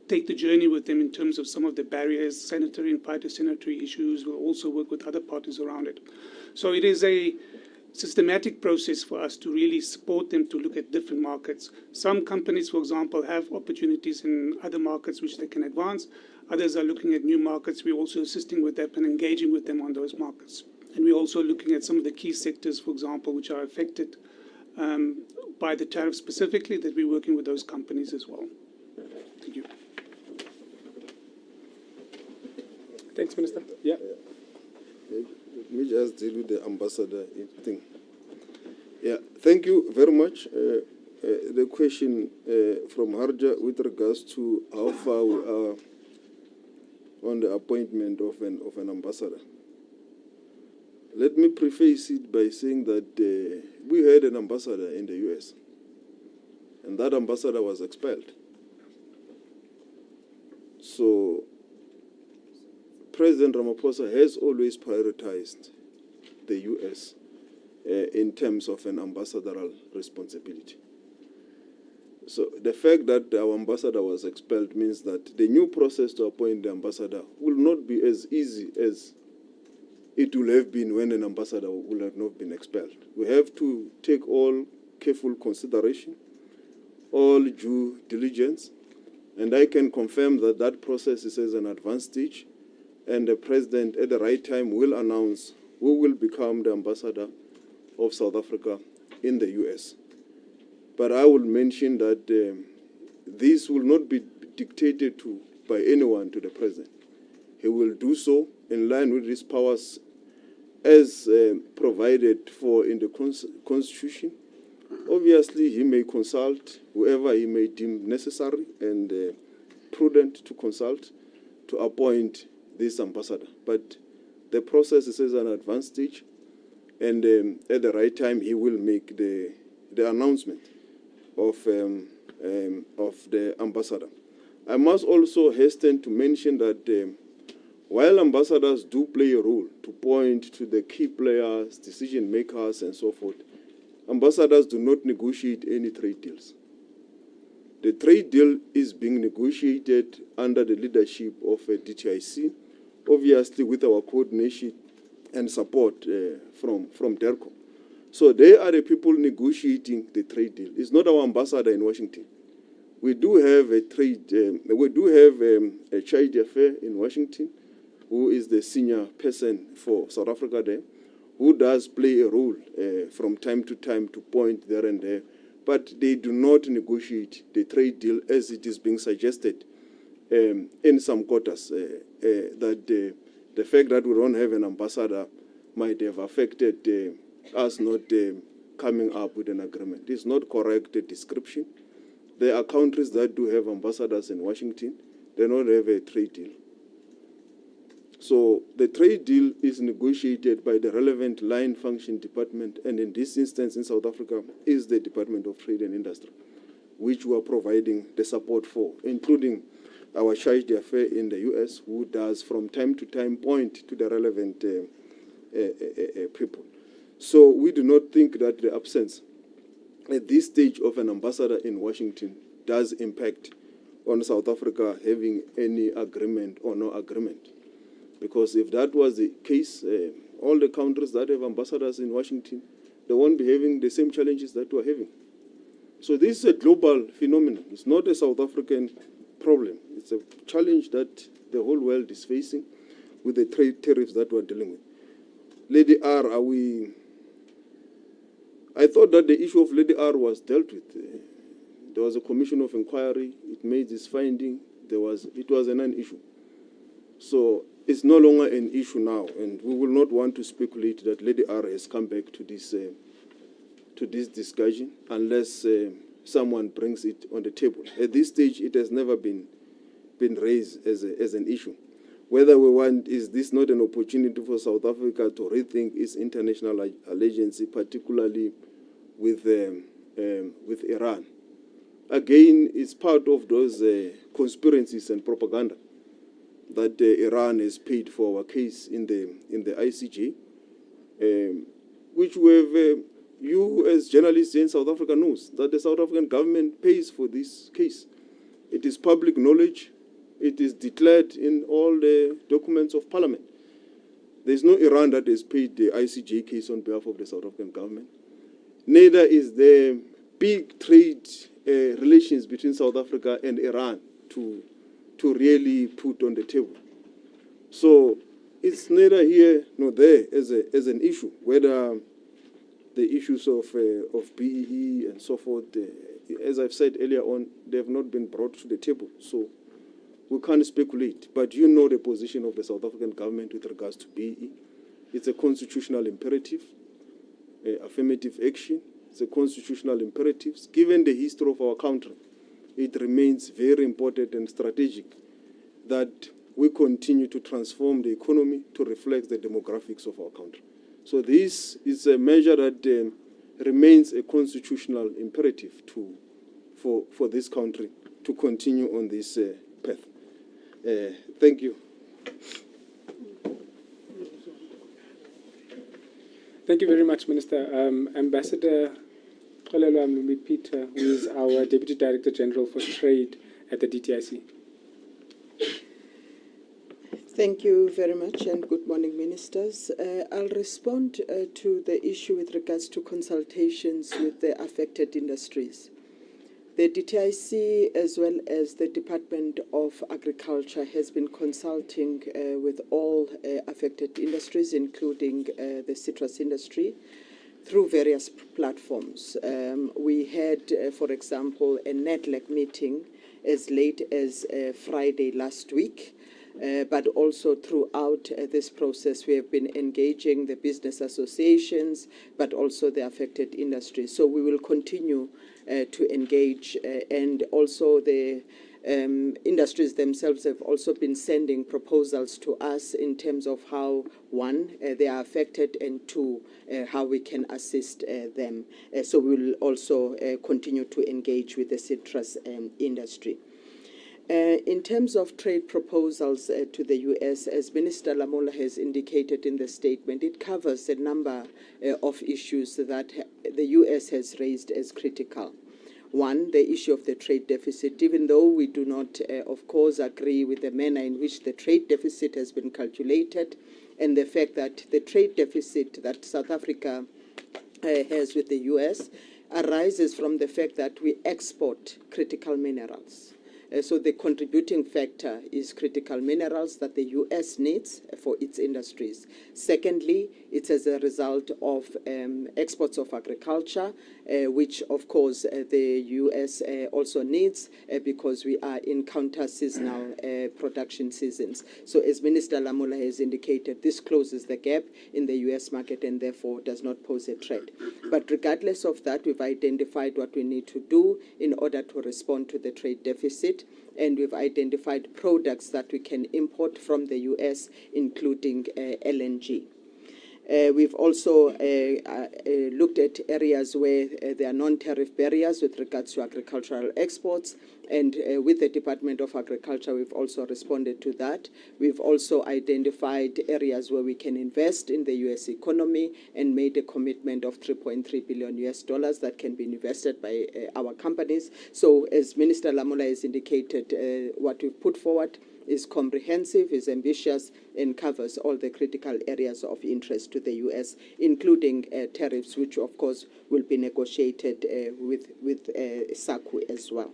take the journey with them in terms of some of the barriers, sanitary and phytosanitary issues. We'll also work with other parties around it. So it is a systematic process for us to really support them to look at different markets. Some companies, for example, have opportunities in other markets which they can advance. Others are looking at new markets. We're also assisting with them and engaging with them on those markets. And we're also looking at some of the key sectors, for example, which are affected by the tariffs specifically, that we're working with those companies as well. Thank you. Thanks, Minister. Yeah. Let me just deal with the ambassador thing. Yeah, thank you very much. The question from Harja with regards to how far we are on the appointment of an ambassador. Let me preface it by saying that we had an ambassador in the US, and that ambassador was expelled. So President Ramaphosa has always prioritized the US in terms of an ambassadorial responsibility. So the fact that our ambassador was expelled means that the new process to appoint the ambassador will not be as easy as it will have been when an ambassador will have not been expelled. We have to take all careful consideration, all due diligence, and I can confirm that that process is at an advanced stage. And the President, at the right time, will announce who will become the ambassador of South Africa in the US. But I will mention that this will not be dictated to by anyone to the President. He will do so in line with his powers as provided for in the Constitution. Obviously, he may consult whoever he may deem necessary and prudent to consult to appoint this ambassador. But the process is at an advanced stage, and at the right time, he will make the announcement of the ambassador. I must also hasten to mention that while ambassadors do play a role to point to the key players, decision makers, and so forth, ambassadors do not negotiate any trade deals. The trade deal is being negotiated under the leadership of DTIC, obviously with our coordination and support from DERCO. So they are the people negotiating the trade deal. It's not our ambassador in Washington. We do have a child affair in Washington, who is the senior person for South Africa there, who does play a role from time to time to point there and there. But they do not negotiate the trade deal as it is being suggested in some quarters, that the fact that we don't have an ambassador might have affected us not coming up with an agreement. It's not correct description. There are countries that do have ambassadors in Washington. They don't have a trade deal. So the trade deal is negotiated by the relevant line function department, and in this instance in South Africa is the Department of Trade and Industry, which we are providing the support for, including our charge d'affaires in the US, who does from time to time point to the relevant people. So we do not think that the absence at this stage of an ambassador in Washington does impact on South Africa having any agreement or no agreement. Because if that was the case, all the countries that have ambassadors in Washington, they won't be having the same challenges that we're having. So this is a global phenomenon. It's not a South African problem. It's a challenge that the whole world is facing with the trade tariffs that we're dealing with. Lady R, I thought that the issue of Lady R was dealt with. There was a commission of inquiry. It made this finding. It was a non-issue. So it's no longer an issue now, and we will not want to speculate that Lady R has come back to this discussion unless someone brings it on the table. At this stage, it has never been raised as an issue. Whether we want, is this not an opportunity for South Africa to rethink its international allegiance, particularly with Iran? Again, it's part of those conspiracies and propaganda that Iran has paid for our case in the ICJ, which you as journalists in South Africa knows that the South African government pays for this case. It is public knowledge. It is declared in all the documents of parliament. There's no Iran that has paid the ICJ case on behalf of the South African government. Neither is there big trade relations between South Africa and Iran to really put on the table. So it's neither here nor there as an issue, whether the issues of BEE and so forth, as I've said earlier on, they have not been brought to the table. So we can't speculate, but you know the position of the South African government with regards to BEE. It's a constitutional imperative, affirmative action. It's a constitutional imperative. Given the history of our country, it remains very important and strategic that we continue to transform the economy to reflect the demographics of our country. So this is a measure that remains a constitutional imperative for this country to continue on this path. Thank you. Thank you very much, Minister. Ambassador Xolelwa Peter, who is our Deputy Director General for Trade at the DTIC. Thank you very much, and good morning, ministers. I'll respond to the issue with regards to consultations with the affected industries. The DTIC, as well as the Department of Agriculture, has been consulting with all affected industries, including the citrus industry, through various platforms. We had, for example, a NEDLAC meeting as late as Friday last week. But also throughout this process, we have been engaging the business associations, but also the affected industries. So we will continue to engage, and also the industries themselves have also been sending proposals to us in terms of how, one, they are affected, and two, how we can assist them. So we will also continue to engage with the citrus industry. In terms of trade proposals to the U.S., as Minister Lamola has indicated in the statement, it covers a number of issues that the U.S. has raised as critical. One, the issue of the trade deficit, even though we do not, of course, agree with the manner in which the trade deficit has been calculated, and the fact that the trade deficit that South Africa has with the U.S. arises from the fact that we export critical minerals. So the contributing factor is critical minerals that the U.S. needs for its industries. Secondly, it's as a result of exports of agriculture, which, of course, the U.S. also needs because we are in counter-seasonal production seasons. So as Minister Lamola has indicated, this closes the gap in the U.S. market and therefore does not pose a threat. But regardless of that, we've identified what we need to do in order to respond to the trade deficit, and we've identified products that we can import from the U.S., including LNG. We've also looked at areas where there are non-tariff barriers with regards to agricultural exports, and with the Department of Agriculture, we've also responded to that. We've also identified areas where we can invest in the U.S. economy and made a commitment of $3.3 billion that can be invested by our companies. So as Minister Lamola has indicated, what we've put forward is comprehensive, is ambitious, and covers all the critical areas of interest to the U.S., including tariffs, which of course will be negotiated with SACU as well.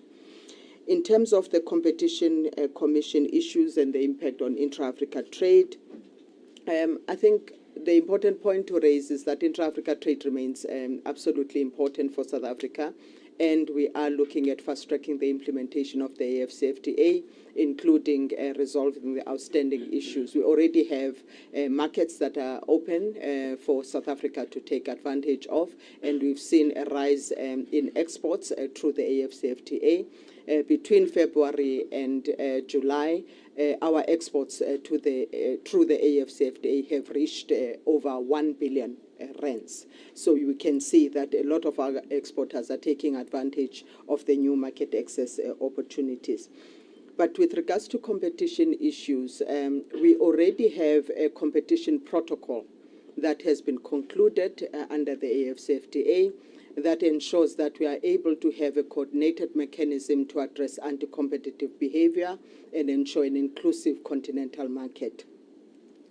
In terms of the Competition Commission issues and the impact on intra-Africa trade, I think the important point to raise is that intra-Africa trade remains absolutely important for South Africa, and we are looking at fast-tracking the implementation of the AfCFTA, including resolving the outstanding issues. We already have markets that are open for South Africa to take advantage of, and we've seen a rise in exports through the AfCFTA. Between February and July, our exports through the AfCFTA have reached over 1 billion rands. So you can see that a lot of our exporters are taking advantage of the new market access opportunities. But with regards to competition issues, we already have a competition protocol that has been concluded under the AfCFTA that ensures that we are able to have a coordinated mechanism to address anti-competitive behavior and ensure an inclusive continental market.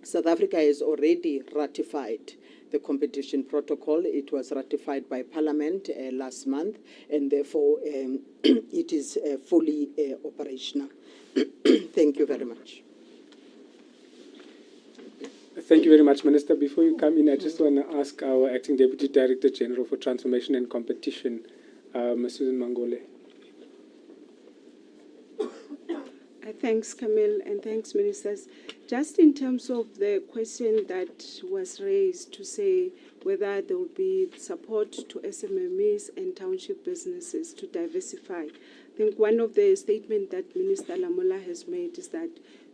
South Africa has already ratified the competition protocol. It was ratified by Parliament last month, and therefore it is fully operational. Thank you very much. Thank you very much, Minister. Before you come in, I just want to ask our Acting Deputy Director General for Transformation and Competition, Ms. Susan Mangole. Thanks, Camille, and thanks, Ministers. Just in terms of the question that was raised to say whether there will be support to SMMEs and township businesses to diversify, I think one of the statements that Minister Lamola has made is that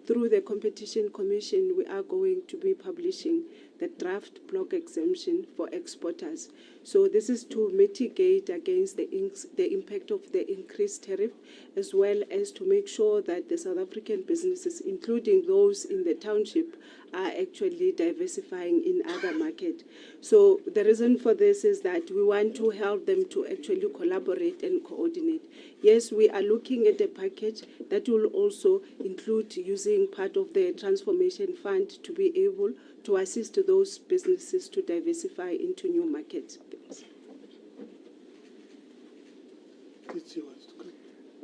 through the Competition Commission, we are going to be publishing the draft block exemption for exporters. So this is to mitigate against the impact of the increased tariff, as well as to make sure that the South African businesses, including those in the township, are actually diversifying in other markets. So the reason for this is that we want to help them to actually collaborate and coordinate. Yes, we are looking at a package that will also include using part of the Transformation Fund to be able to assist those businesses to diversify into new markets.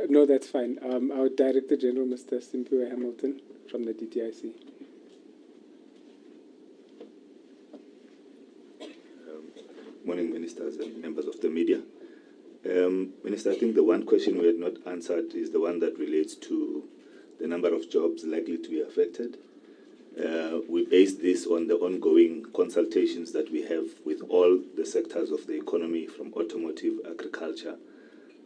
No, that's fine. Our Director General, Mr. Simpiwe Hamilton, from the DTIC. Morning, Ministers and members of the media. Minister, I think the one question we had not answered is the one that relates to the number of jobs likely to be affected. We base this on the ongoing consultations that we have with all the sectors of the economy, from automotive, agriculture,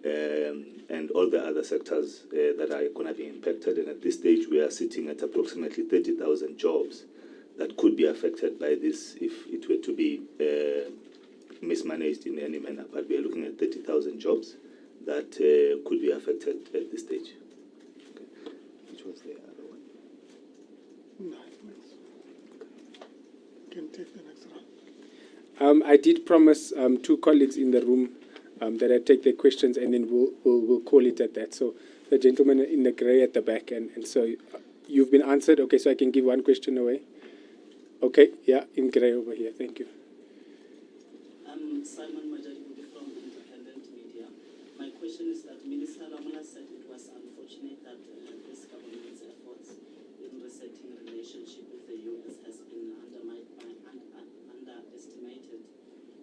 and all the other sectors that are going to be impacted. And at this stage, we are sitting at approximately 30,000 jobs that could be affected by this if it were to be mismanaged in any manner. But we are looking at 30,000 jobs that could be affected at this stage. Okay. Which was the other one? 9 minutes. Can take the next round. I did promise two colleagues in the room that I take their questions, and then we'll call it at that. So the gentleman in the grey at the back, and so you've been answered. Okay, so I can give one question away. Okay, yeah, in grey over here. Thank you. Simon Majaribu from Independent Media. My question is that Minister Lamola said it was unfortunate that this government's efforts in resetting relationship with the U.S. has been underestimated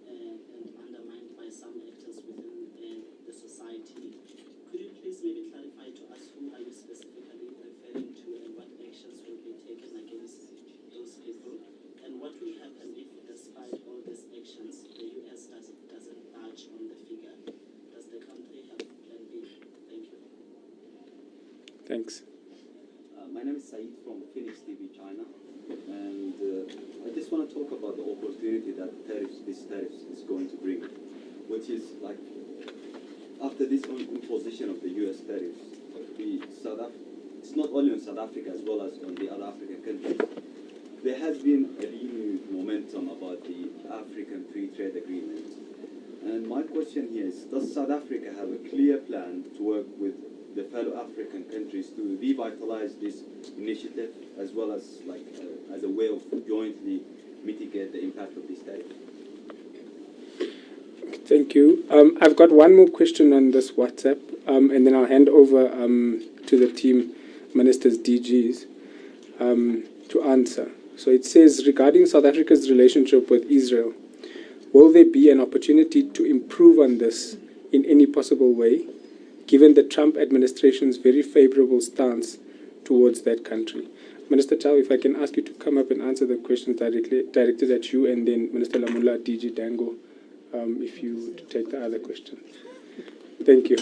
and undermined by some actors within the society. Could you please maybe clarify to us who are you specifically referring to and what actions will be taken against those people? And what will happen if, despite all these actions, the U.S. doesn't budge on the figure? Does the country have plan B? Thank you. Thanks. My name is Saeed from Phoenix TV, China. And I just want to talk about the opportunity that this tariffs is going to bring, which is like, after this imposition of the U.S. tariffs, it's not only on South Africa as well as on the other African countries. There has been a renewed momentum about the African Free Trade Agreement. And my question here is, does South Africa have a clear plan to work with the fellow African countries to revitalize this initiative as well as as a way of jointly mitigate the impact of this tariff? Thank you. I've got one more question on this WhatsApp, and then I'll hand over to the team, ministers, DGs, to answer. So it says, regarding South Africa's relationship with Israel, will there be an opportunity to improve on this in any possible way, given the Trump administration's very favorable stance towards that country? Minister Chow, if I can ask you to come up and answer the questions directed at you, and then Minister Lamola, DG Dango, if you would take the other question. Thank you.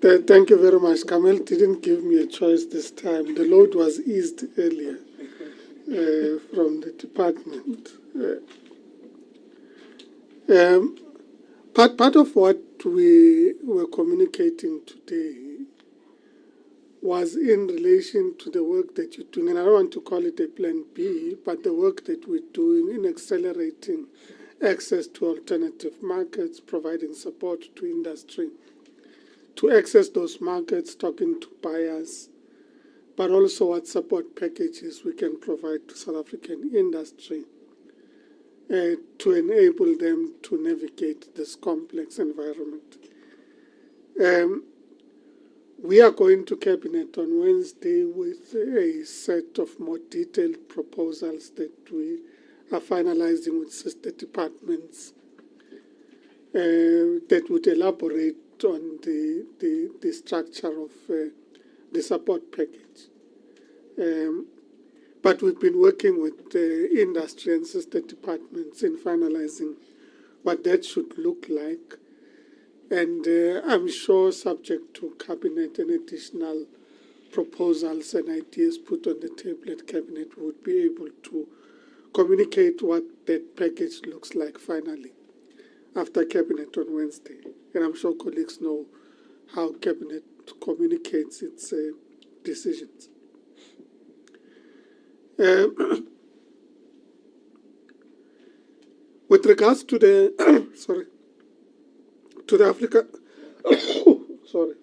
Thank you very much. Kamel didn't give me a choice this time. The load was eased earlier from the department. Part of what we were communicating today was in relation to the work that you're doing, and I don't want to call it a plan B, but the work that we're doing in accelerating access to alternative markets, providing support to industry, to access those markets, talking to buyers, but also what support packages we can provide to South African industry to enable them to navigate this complex environment. We are going to Cabinet on Wednesday with a set of more detailed proposals that we are finalizing with sister departments that would elaborate on the structure of the support package. But we've been working with industry and sister departments in finalizing what that should look like. And I'm sure, subject to Cabinet and additional proposals and ideas put on the table at Cabinet, we would be able to communicate what that package looks like finally after Cabinet on Wednesday. And I'm sure colleagues know how Cabinet communicates its decisions. With regards to the to the Africa, sorry,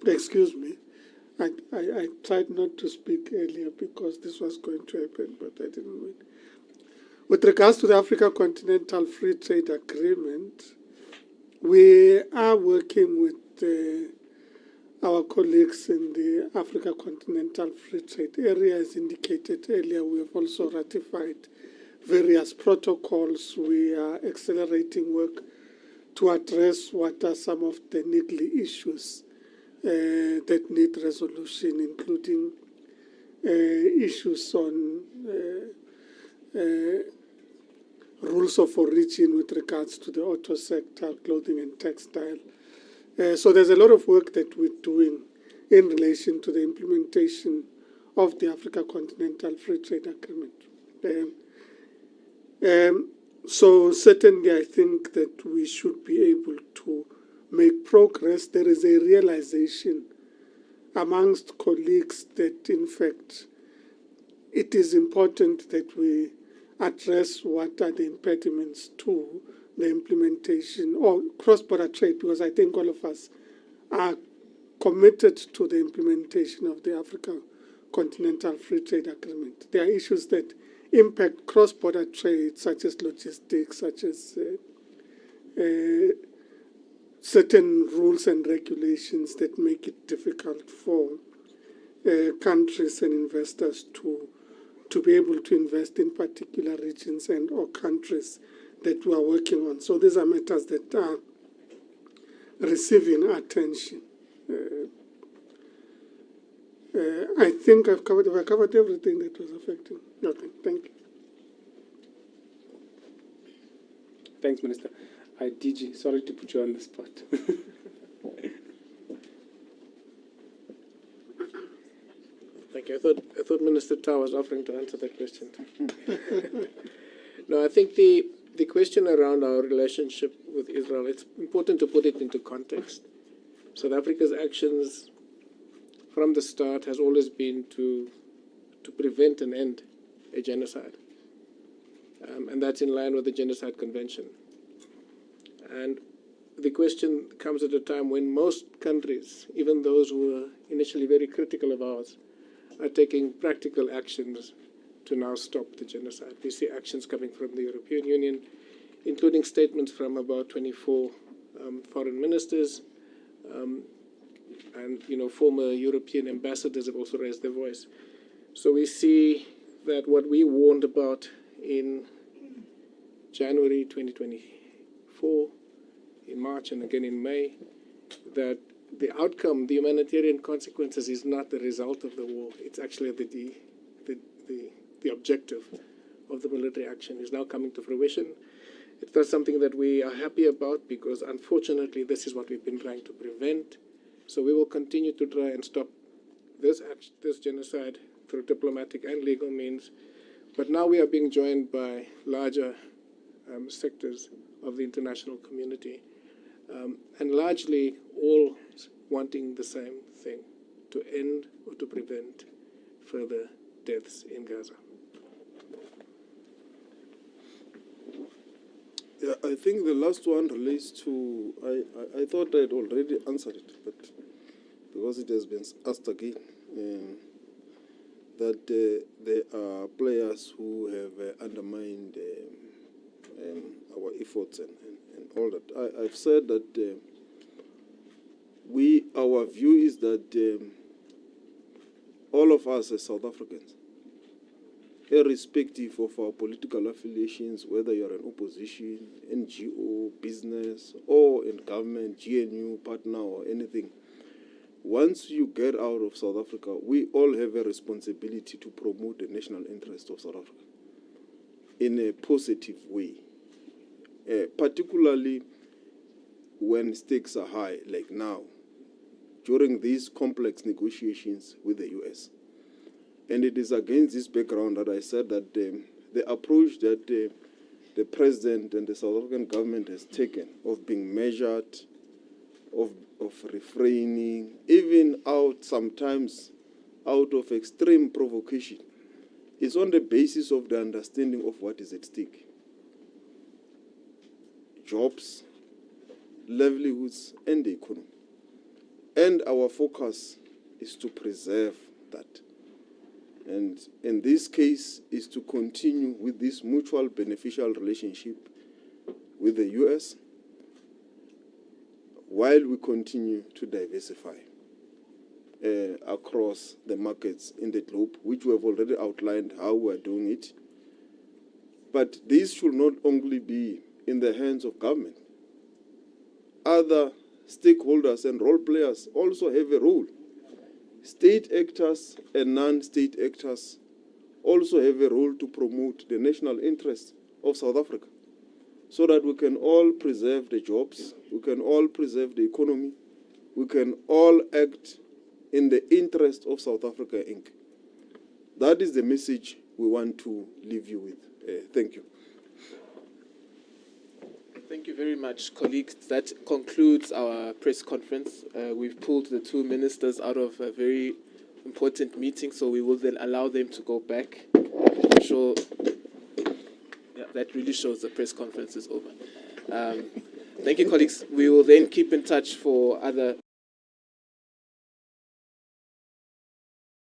excuse me, I tried not to speak earlier because this was going to happen, but I didn't wait. With regards to the Africa Continental Free Trade Agreement, we are working with our colleagues in the Africa Continental Free Trade Area. As indicated earlier, we have also ratified various protocols. We are accelerating work to address what are some of the niggly issues that need resolution, including issues on rules of origin with regards to the auto sector, clothing and textile. So there's a lot of work that we're doing in relation to the implementation of the Africa Continental Free Trade Agreement. So certainly I think that we should be able to make progress. There is a realization amongst colleagues that, in fact, it is important that we address what are the impediments to the implementation or cross-border trade, because I think all of us are committed to the implementation of the Africa Continental Free Trade Agreement. There are issues that impact cross-border trade, such as logistics, such as certain rules and regulations that make it difficult for countries and investors to be able to invest in particular regions and or countries that we are working on. So these are matters that are receiving attention. I think I've covered everything that was affecting. Okay, thank you. Thanks, Minister. DG, sorry to put you on the spot. Thank you. I thought Minister Tau was offering to answer that question. No, I think the question around our relationship with Israel, it's important to put it into context. South Africa's actions from the start has always been to prevent and end a genocide. and that's in line with the Genocide Convention. And the question comes at a time when most countries, even those who were initially very critical of ours, are taking practical actions to now stop the genocide. We see actions coming from the European Union, including statements from about 24 foreign ministers, and former European ambassadors have also raised their voice. So we see that what we warned about in January 2024, in March and again in May, that the outcome, the humanitarian consequences, is not the result of the war. It's actually the objective of the military action is now coming to fruition. It's not something that we are happy about because, unfortunately, this is what we've been trying to prevent. So we will continue to try and stop this genocide through diplomatic and legal means. But now we are being joined by larger sectors of the international community, and largely all wanting the same thing, to end or to prevent further deaths in Gaza. Yeah, I think the last one relates to, I thought I'd already answered it, but because it has been asked again, that there are players who have undermined our efforts and all that. I've said that our view is that all of us as South Africans, irrespective of our political affiliations, whether you're in opposition, NGO, business, or in government, GNU, partner, or anything, once you get out of South Africa, we all have a responsibility to promote the national interest of South Africa in a positive way, particularly when stakes are high, like now, during these complex negotiations with the US. And it is against this background that I said that the approach that the President and the South African government has taken of being measured, of refraining, even sometimes out of extreme provocation, is on the basis of the understanding of what is at stake. Jobs, livelihoods, and the economy. And our focus is to preserve that. And in this case is to continue with this mutual beneficial relationship with the US while we continue to diversify across the markets in the globe, which we have already outlined how we are doing it. But this should not only be in the hands of government. Other stakeholders and role players also have a role. State actors and non-state actors also have a role to promote the national interest of South Africa so that we can all preserve the jobs, we can all preserve the economy, we can all act in the interest of South Africa, Inc. That is the message we want to leave you with. Thank you. Thank you very much, colleagues. That concludes our press conference. We've pulled the two ministers out of a very important meeting, so we will then allow them to go back. I'm sure that really shows the press conference is over. Thank you, colleagues. We will then keep in touch for other